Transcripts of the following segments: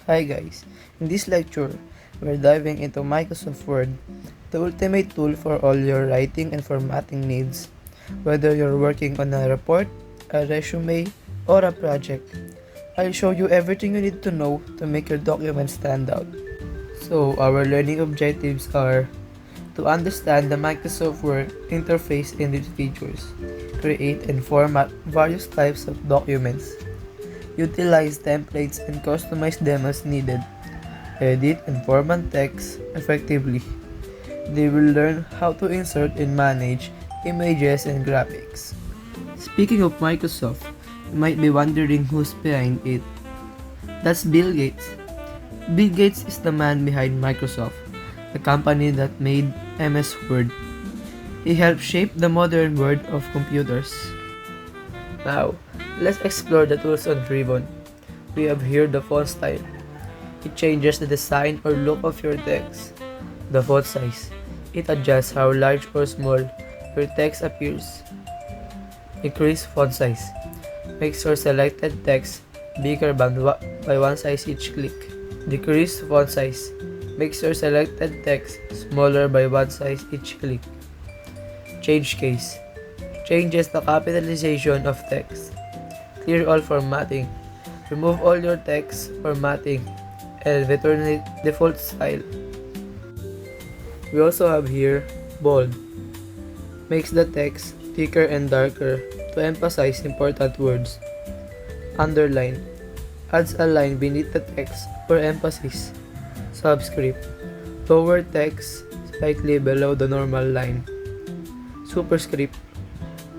Hi guys, in this lecture, we're diving into Microsoft Word, the ultimate tool for all your writing and formatting needs. Whether you're working on a report, a resume, or a project, I'll show you everything you need to know to make your document stand out. So our learning objectives are to understand the Microsoft Word interface and its features, create and format various types of documents, utilize templates and customize them as needed, edit and format text effectively. They will learn how to insert and manage images and graphics. Speaking of Microsoft, you might be wondering who's behind it. That's Bill Gates. Bill Gates is the man behind Microsoft, the company that made MS Word. He helped shape the modern world of computers. Now, let's explore the tools on Ribbon. We have here the font style. It changes the design or look of your text. The font size. It adjusts how large or small your text appears. Increase font size. Makes your selected text bigger by one size each click. Decrease font size. Makes your selected text smaller by one size each click. Change case. Changes the capitalization of text. Clear all formatting. Remove all your text formatting and return it default style. We also have here bold. Makes the text thicker and darker to emphasize important words. Underline. Adds a line beneath the text for emphasis. Subscript. Lower text slightly below the normal line. Superscript.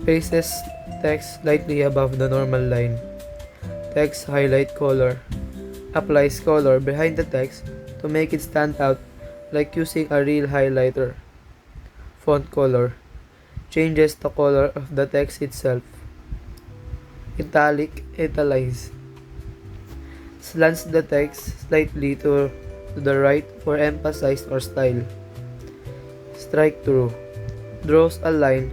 Places text slightly above the normal line. Text highlight color. Applies color behind the text to make it stand out like using a real highlighter. Font color. Changes the color of the text itself. Italic, italize. Slants the text slightly to the right for emphasis or style. Strike through. Draws a line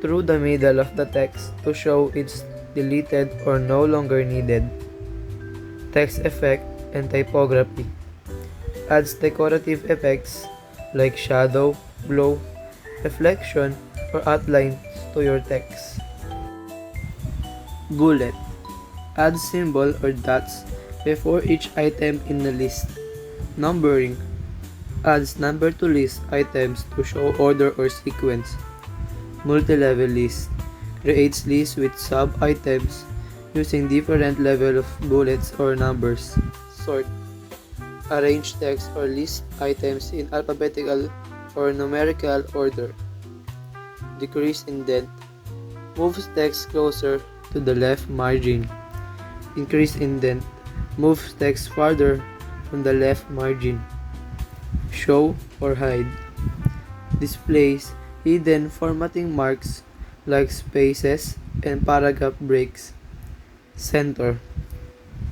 through the middle of the text to show it's deleted or no longer needed. Text effect and typography. Adds decorative effects like shadow, glow, reflection, or outlines to your text. Bullet. Adds symbol or dots before each item in the list. Numbering. Adds number to list items to show order or sequence. Multi-level list. Creates lists with sub-items using different level of bullets or numbers. Sort. Arrange text or list items in alphabetical or numerical order. Decrease indent. Moves text closer to the left margin. Increase indent. Moves text farther from the left margin. Show or hide. Displays hidden formatting marks like spaces and paragraph breaks. Center.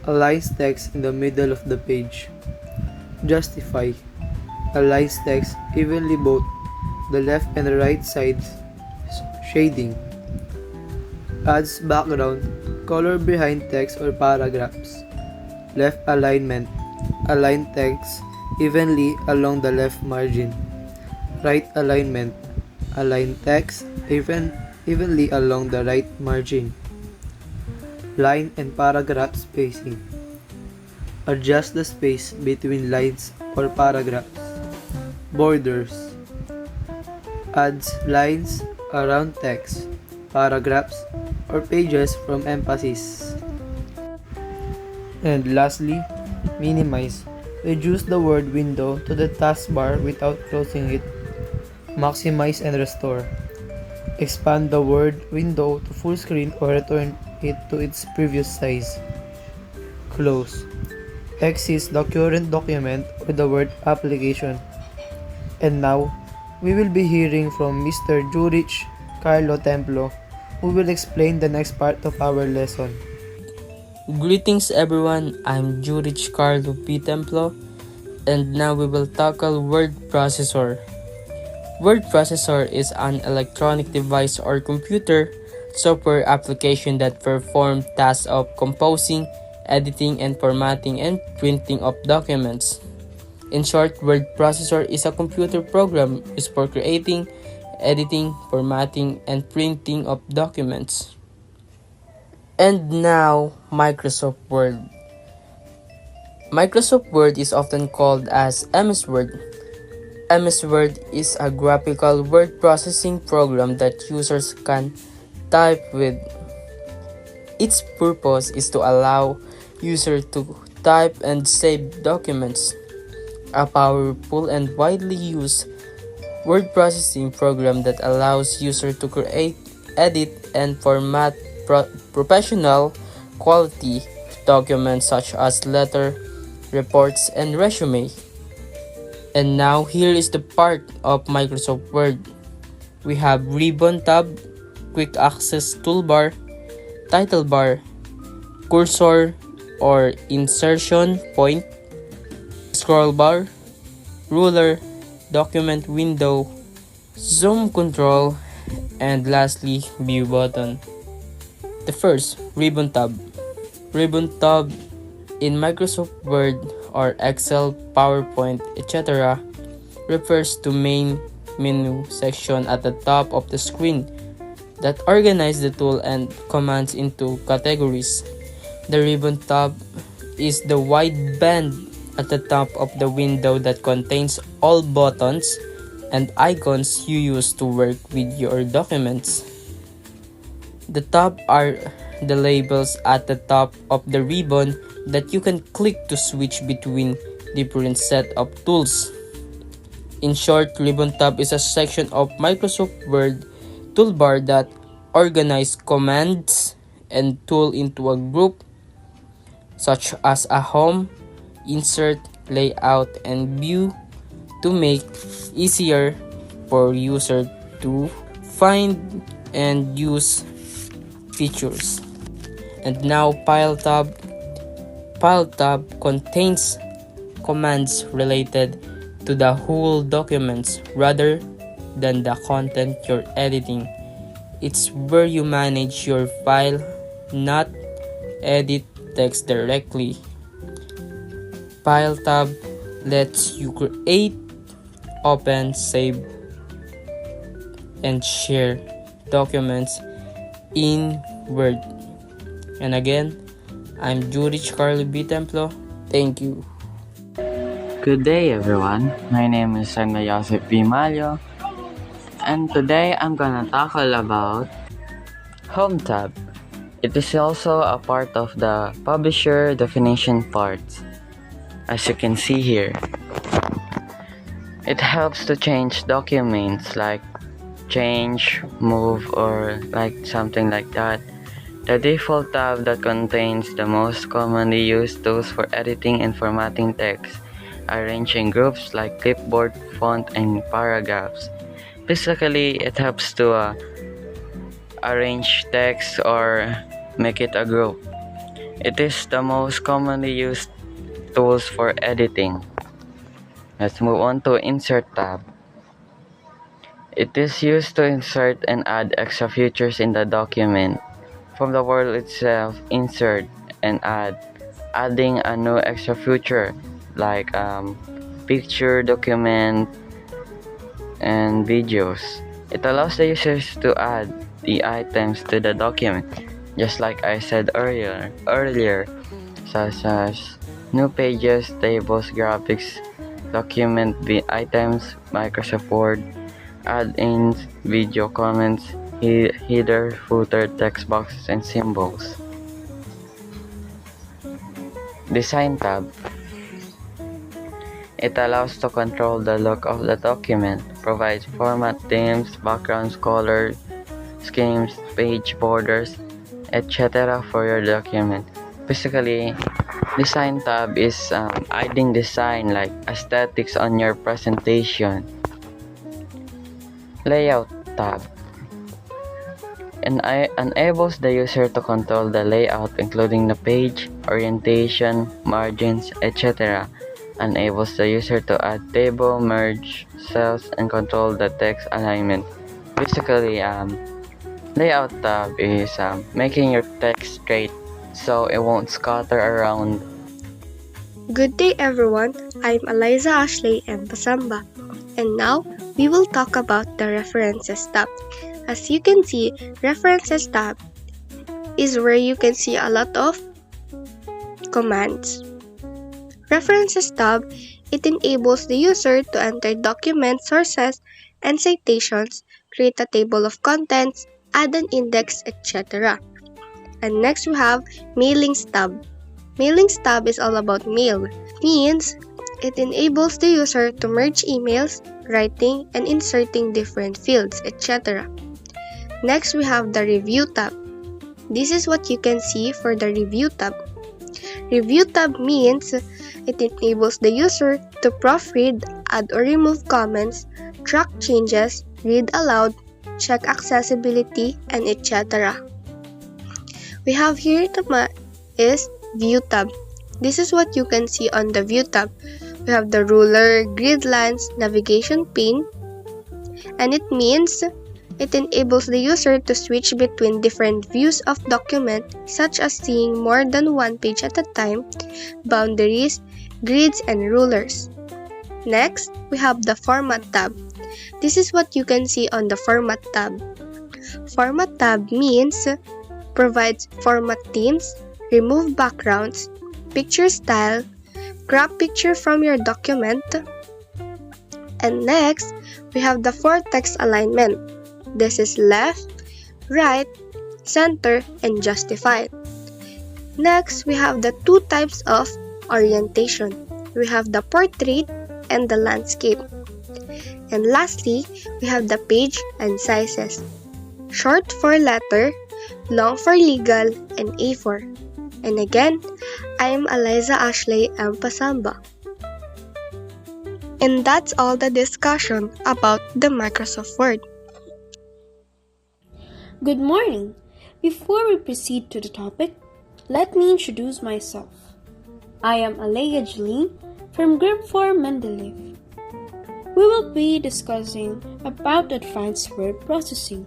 Aligns text in the middle of the page. Justify. Aligns text evenly both the left and right sides. Shading. Adds background color behind text or paragraphs. Left alignment. Align text evenly along the left margin. Right alignment. Align text evenly along the right margin. Line and paragraph spacing. Adjust the space between lines or paragraphs. Borders. Adds lines around text, paragraphs, or pages from emphasis. And lastly, minimize. Reduce the word window to the taskbar without closing it. Maximize and restore. Expand the word window to full screen or return it to its previous size. Close. Exit the current document or the word application. And now, we will be hearing from Mr. Jurich Templo, who will explain the next part of our lesson. Greetings everyone, I'm Jurich Templo, and now we will tackle word processor. Word processor is an electronic device or computer software application that performs tasks of composing editing and formatting, and printing of documents. In short, word processor is a computer program used for creating, editing, formatting, and printing of documents. And now, Microsoft Word. Microsoft Word is often called as MS Word. MS Word is a graphical word processing program that users can type with. Its purpose is to allow users to type and save documents. A powerful and widely used word processing program that allows users to create, edit, and format professional quality documents such as letter, reports, and resume. And now here is the part of Microsoft Word. We have Ribbon tab, Quick Access Toolbar, Title bar, Cursor or Insertion Point, Scroll bar, Ruler, Document Window, Zoom Control, and lastly, View button. The first, Ribbon tab. Ribbon tab in Microsoft Word or Excel, PowerPoint, etc. refers to main menu section at the top of the screen that organize the tool and commands into categories. The Ribbon tab is the wide band at the top of the window that contains all buttons and icons you use to work with your documents. The tab are the labels at the top of the ribbon that you can click to switch between different set of tools. In short, Ribbon tab is a section of Microsoft Word toolbar that organize commands and tool into a group such as a home, insert, layout, and view to make easier for user to find and use features. And now File tab. File tab contains commands related to the whole documents rather than the content you're editing. It's where you manage your file, not edit text directly. File tab lets you create, open, save, and share documents in Word. And again, I'm Jurich Templo. Thank you. Good day, everyone. My name is Mallo, and today I'm gonna tackle about Home tab. It is also a part of the publisher definition part, as you can see here. It helps to change documents like change, move, or like something like that. The default tab that contains the most commonly used tools for editing and formatting text, arranged in groups like clipboard, font, and paragraphs. Basically, it helps to arrange text or make it a group. It is the most commonly used tools for editing. Let's move on to Insert tab. It is used to insert and add extra features in the document. From the word itself, insert and add, adding a new extra feature like picture, document, and videos. It allows the users to add the items to the document, just like I said earlier, such as new pages, tables, graphics, document items, Microsoft Word, add-ins, video comments, header, footer, text boxes, and symbols. Design tab. It allows to control the look of the document, provides format, themes, backgrounds, color schemes, page borders, etc. for your document. Basically, Design tab is adding design like aesthetics on your presentation. Layout tab enables the user to control the layout including the page, orientation, margins, etc. Enables the user to add table, merge cells, and control the text alignment. Basically, layout tab is making your text straight so it won't scatter around. Good day everyone, I'm Allysza, Ashleigh, and Pasamba. And now, we will talk about the References tab. As you can see, References tab is where you can see a lot of commands. References tab, it enables the user to enter document sources and citations, create a table of contents, add an index, etc. And next we have Mailings tab. Mailings tab is all about mail. It means it enables the user to merge emails, writing, and inserting different fields, etc. Next we have the Review tab. This is what you can see for the Review tab. Review tab means it enables the user to proofread, add or remove comments, track changes, read aloud, check accessibility, and etc. We have here is View tab. This is what you can see on the View tab. We have the ruler, grid lines, navigation pane, and it means it enables the user to switch between different views of document, such as seeing more than one page at a time, boundaries, grids, and rulers. Next, we have the Format tab. This is what you can see on the Format tab. Format tab means provides format themes, remove backgrounds, picture style, crop picture from your document. And next, we have the 4 text alignment. This is left, right, center, and justified. Next, we have the 2 types of orientation. We have the portrait and the landscape. And lastly, we have the page and sizes. Short for letter, long for legal, and A4. And again, I am Allysza, Ashleigh, and Pasamba. And that's all the discussion about the Microsoft Word. Good morning! Before we proceed to the topic, let me introduce myself. I am Aleyah Julyanne from Group 4 Mendeleev. We will be discussing about advanced word processing.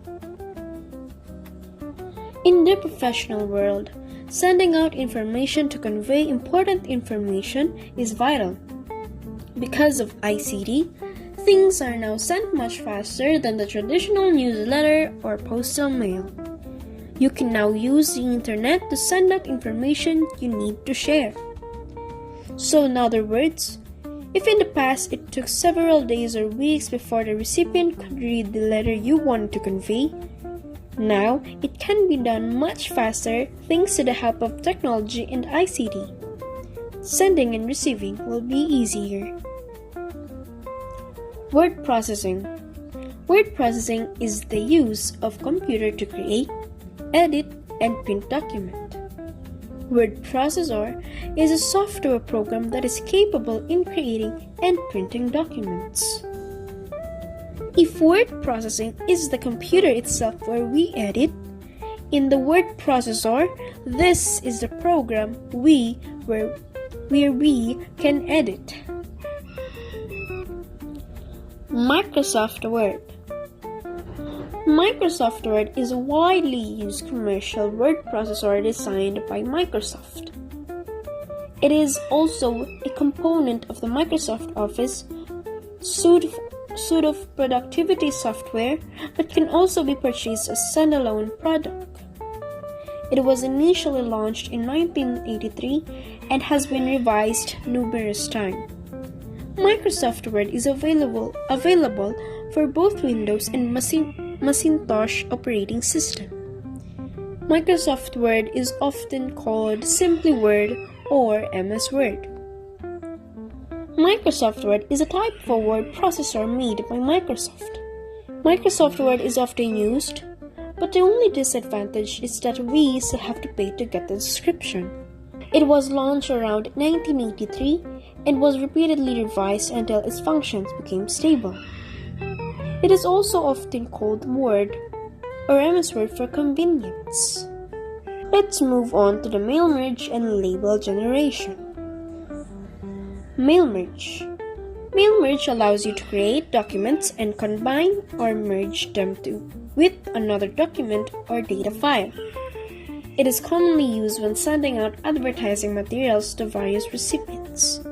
In the professional world, sending out information to convey important information is vital. Because of ICT, things are now sent much faster than the traditional newsletter or postal mail. You can now use the internet to send out information you need to share. So in other words, if in the past it took several days or weeks before the recipient could read the letter you wanted to convey, now it can be done much faster thanks to the help of technology and ICT. Sending and receiving will be easier. Word processing. Word processing is the use of computer to create, edit, and print document. Word processor is a software program that is capable in creating and printing documents. If word processing is the computer itself where we edit, in the word processor, this is the program where we can edit. Microsoft Word. Microsoft Word is a widely used commercial word processor designed by Microsoft. It is also a component of the Microsoft Office suite of productivity software, but can also be purchased as a standalone product. It was initially launched in 1983 and has been revised numerous times. Microsoft Word is available for both Windows and Macintosh operating system. Microsoft Word is often called simply Word or MS Word. Microsoft Word is a type of a word processor made by Microsoft. Microsoft Word is often used, but the only disadvantage is that we still have to pay to get the subscription. It was launched around 1983 and was repeatedly revised until its functions became stable. It is also often called Word or MS Word for convenience. Let's move on to the mail merge and label generation. Mail merge. Mail merge allows you to create documents and combine or merge them with another document or data file. It is commonly used when sending out advertising materials to various recipients.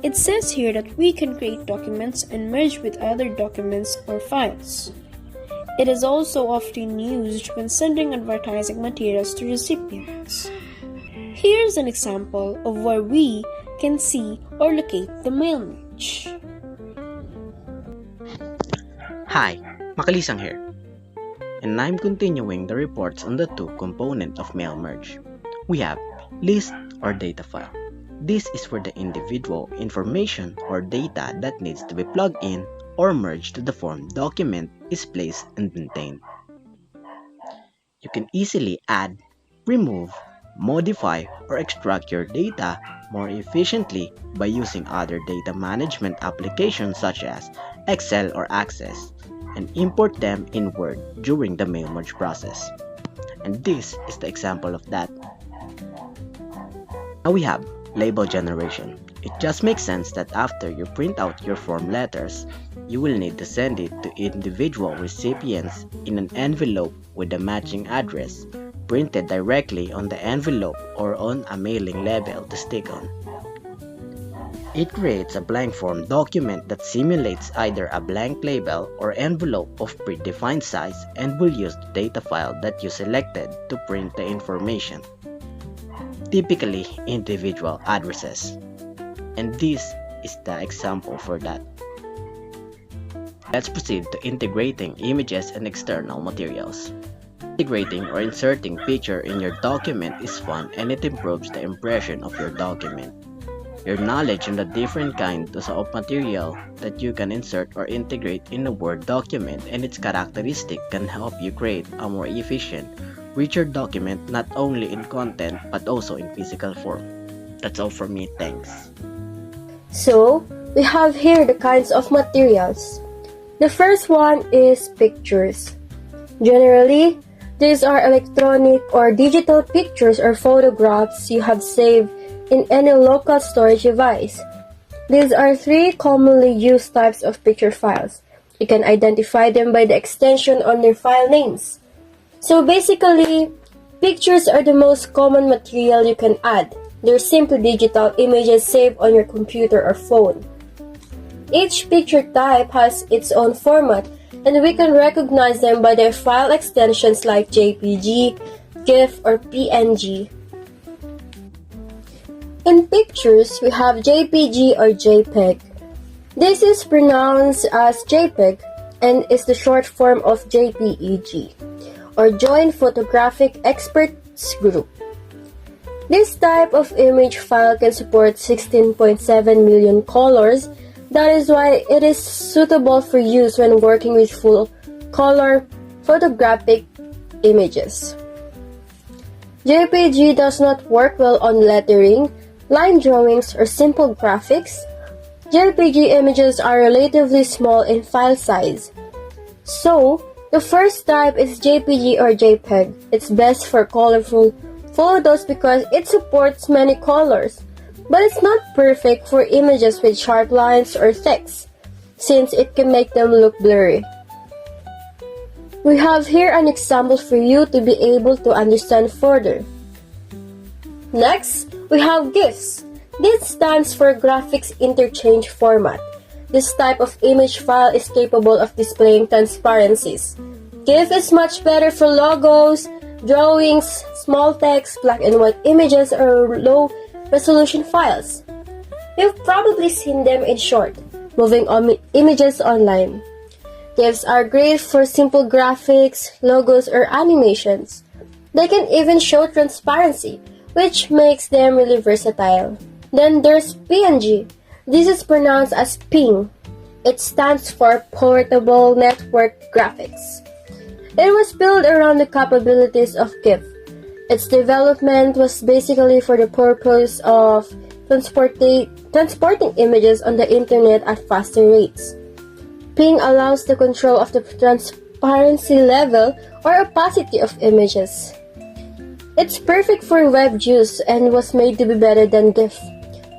It says here that we can create documents and merge with other documents or files. It is also often used when sending advertising materials to recipients. Here's an example of where we can see or locate the mail merge. Hi, Macalisang here. And I'm continuing the reports on the two components of mail merge. We have list or data file. This is where the individual information or data that needs to be plugged in or merged to the form document is placed and maintained. You can easily add, remove, modify, or extract your data more efficiently by using other data management applications such as Excel or Access, and import them in Word during the mail merge process. And this is the example of that. Now we have label generation. It just makes sense that after you print out your form letters, you will need to send it to individual recipients in an envelope with a matching address, printed directly on the envelope or on a mailing label to stick on. It creates a blank form document that simulates either a blank label or envelope of predefined size and will use the data file that you selected to print the information, typically individual addresses. And this is the example for that. Let's proceed to integrating images and external materials. Integrating or inserting picture in your document is fun and it improves the impression of your document. Your knowledge on the different kinds of material that you can insert or integrate in a Word document and its characteristic can help you create a more efficient, richer document not only in content but also in physical form. That's all from me, thanks. So, we have here the kinds of materials. The first one is pictures. Generally, these are electronic or digital pictures or photographs you have saved in any local storage device. These are three commonly used types of picture files. You can identify them by the extension on their file names. So basically, pictures are the most common material you can add. They're simply digital images saved on your computer or phone. Each picture type has its own format, and we can recognize them by their file extensions like JPG, GIF, or PNG. In pictures, we have JPG or JPEG. This is pronounced as JPEG and is the short form of JPEG, or Joint Photographic Experts Group. This type of image file can support 16.7 million colors. That is why it is suitable for use when working with full color photographic images. JPG does not work well on lettering, line drawings, or simple graphics. JPG images are relatively small in file size. So, the first type is JPG or JPEG. It's best for colorful photos because it supports many colors, but it's not perfect for images with sharp lines or text, since it can make them look blurry. We have here an example for you to be able to understand further. Next, we have GIFs. This stands for Graphics Interchange Format. This type of image file is capable of displaying transparencies. GIF is much better for logos, drawings, small text, black and white images, or low-resolution files. You've probably seen them in short, moving images online. GIFs are great for simple graphics, logos, or animations. They can even show transparency, which makes them really versatile. Then there's PNG. This is pronounced as PNG. It stands for Portable Network Graphics. It was built around the capabilities of GIF. Its development was basically for the purpose of transporting images on the internet at faster rates. PNG allows the control of the transparency level or opacity of images. It's perfect for web use and was made to be better than GIF.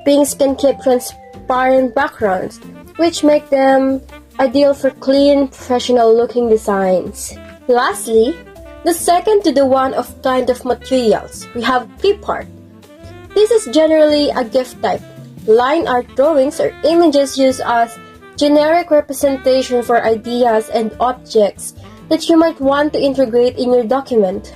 PNGs can keep transparent backgrounds, which make them ideal for clean, professional-looking designs. Lastly, The second to the one of kind of materials, we have clip art. This is generally a GIF type. Line art drawings or images used as generic representation for ideas and objects that you might want to integrate in your document.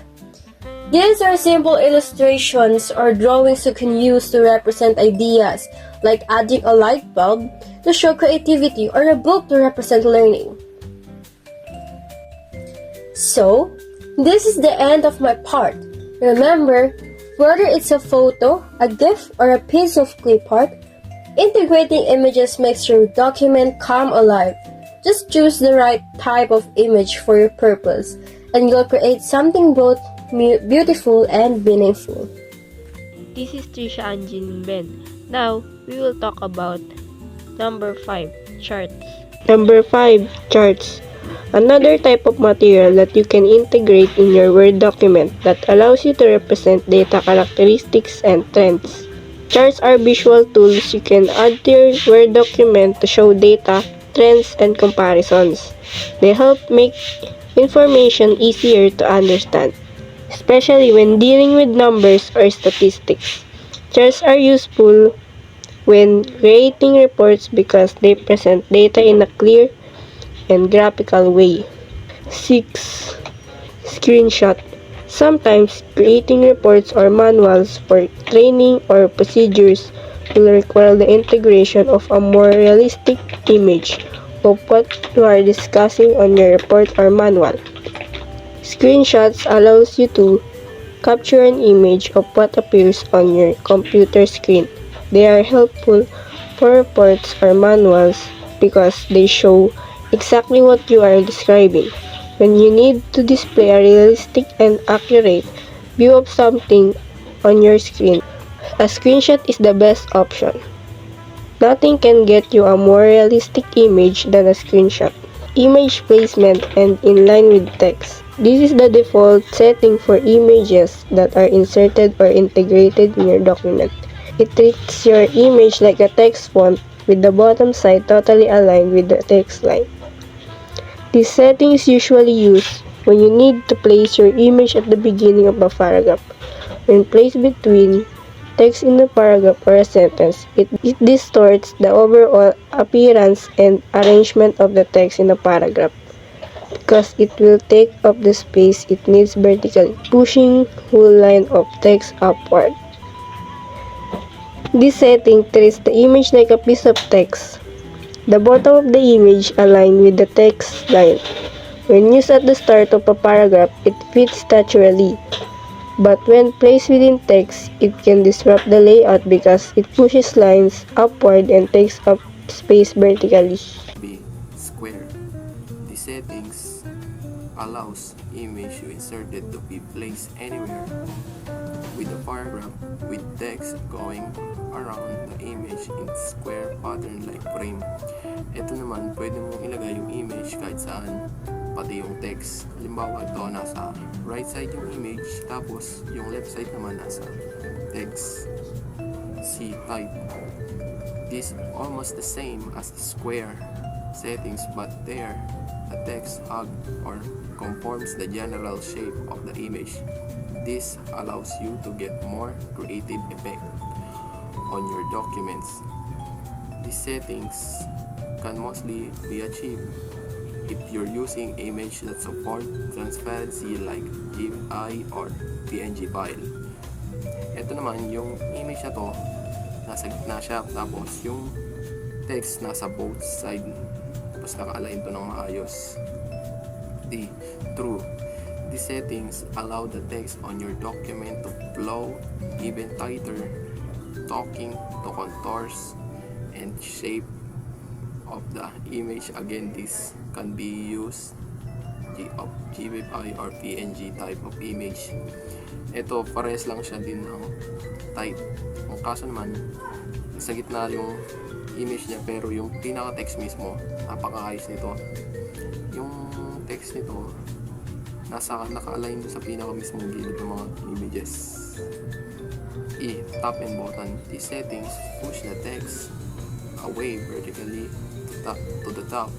These are simple illustrations or drawings you can use to represent ideas, like adding a light bulb to show creativity or a book to represent learning. So, this is the end of my part. Remember, whether it's a photo, a GIF, or a piece of clip art, integrating images makes your document come alive. Just choose the right type of image for your purpose, and you'll create something both beautiful and meaningful. This is Trisha and Ben. Now, we will talk about number 5, charts. Number 5, charts. Another type of material that you can integrate in your Word document that allows you to represent data characteristics and trends. Charts are visual tools you can add to your Word document to show data, trends, and comparisons. They help make information easier to understand, especially when dealing with numbers or statistics. Charts are useful when creating reports because they present data in a clear and graphical way. 6. Screenshot. Sometimes creating reports or manuals for training or procedures will require the integration of a more realistic image of what you are discussing on your report or manual. Screenshots allows you to capture an image of what appears on your computer screen. They are helpful for reports or manuals because they show exactly what you are describing. When you need to display a realistic and accurate view of something on your screen, a screenshot is the best option. Nothing can get you a more realistic image than a screenshot. Image placement and inline with text. This is the default setting for images that are inserted or integrated in your document. It treats your image like a text font with the bottom side totally aligned with the text line. This setting is usually used when you need to place your image at the beginning of a paragraph. When placed between text in a paragraph or a sentence, it distorts the overall appearance and arrangement of the text in a paragraph because it will take up the space it needs vertically, pushing whole line of text upward. This setting treats the image like a piece of text. The bottom of the image aligned with the text line. When used at the start of a paragraph, it fits naturally. But when placed within text, it can disrupt the layout because it pushes lines upward and takes up space vertically. B. Square. The settings allows image you inserted to be placed anywhere with a paragraph with text going around the image in square pattern like frame. Ito naman, pwede mong ilagay yung image kahit saan, pati yung text. Halimbawa, ito nasa right side yung image, tapos yung left side naman nasa text. C. Type. This is almost the same as the square settings, but there, the text hug or conforms the general shape of the image. This allows you to get more creative effect on your documents. These settings can mostly be achieved if you're using image that support transparency like GIF or PNG file. Ito naman, yung image na to, nasa gitna siya, tapos yung text nasa both side, tapos naka-align to ng maayos. D. True. These settings allow the text on your document to flow even tighter, talking to contours and shape of the image. Again, this can be used of GIF or PNG type of image. Ito, pares lang siya din ng type. Ang kaso naman, sa gitna yung image niya, pero yung pinaka-text mismo, napaka-ayos nito. Yung text nito, naka-align doon sa pinaka-mismong gilid ng mga images. E. Top and bottom. These settings push the text away vertically to the top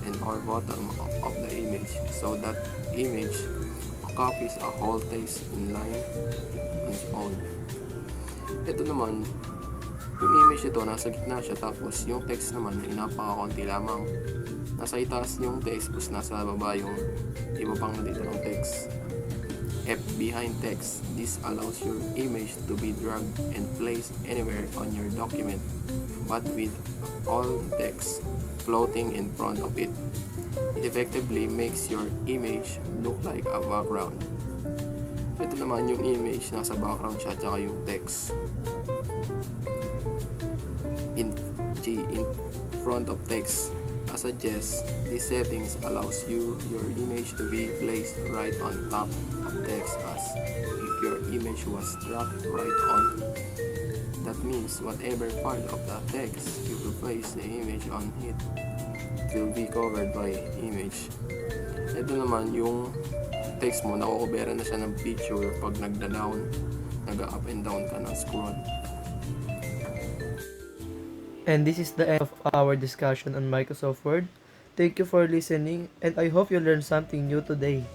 and or bottom of the image so that image copies a whole text in line on its own. Ito naman, yung image nito nasa gitna siya tapos yung text naman ay napakakunti lamang. Nasa itaas yung text tapos nasa baba yung iba pang natitirang text. F behind text. This allows your image to be dragged and placed anywhere on your document, but with all text floating in front of it. It effectively makes your image look like a background. Ito naman yung image, nasa background siya tsaka yung text. In front of text. As suggest, these settings allows your image to be placed right on top of text as if your image was dropped right on. That means whatever part of the text you will place the image on it will be covered by image. Ito naman yung text mo, nakukubera na siya ng picture pag nagda-down, nag-up and down ka ng scroll. And this is the end of our discussion on Microsoft Word. Thank you for listening, and I hope you learned something new today.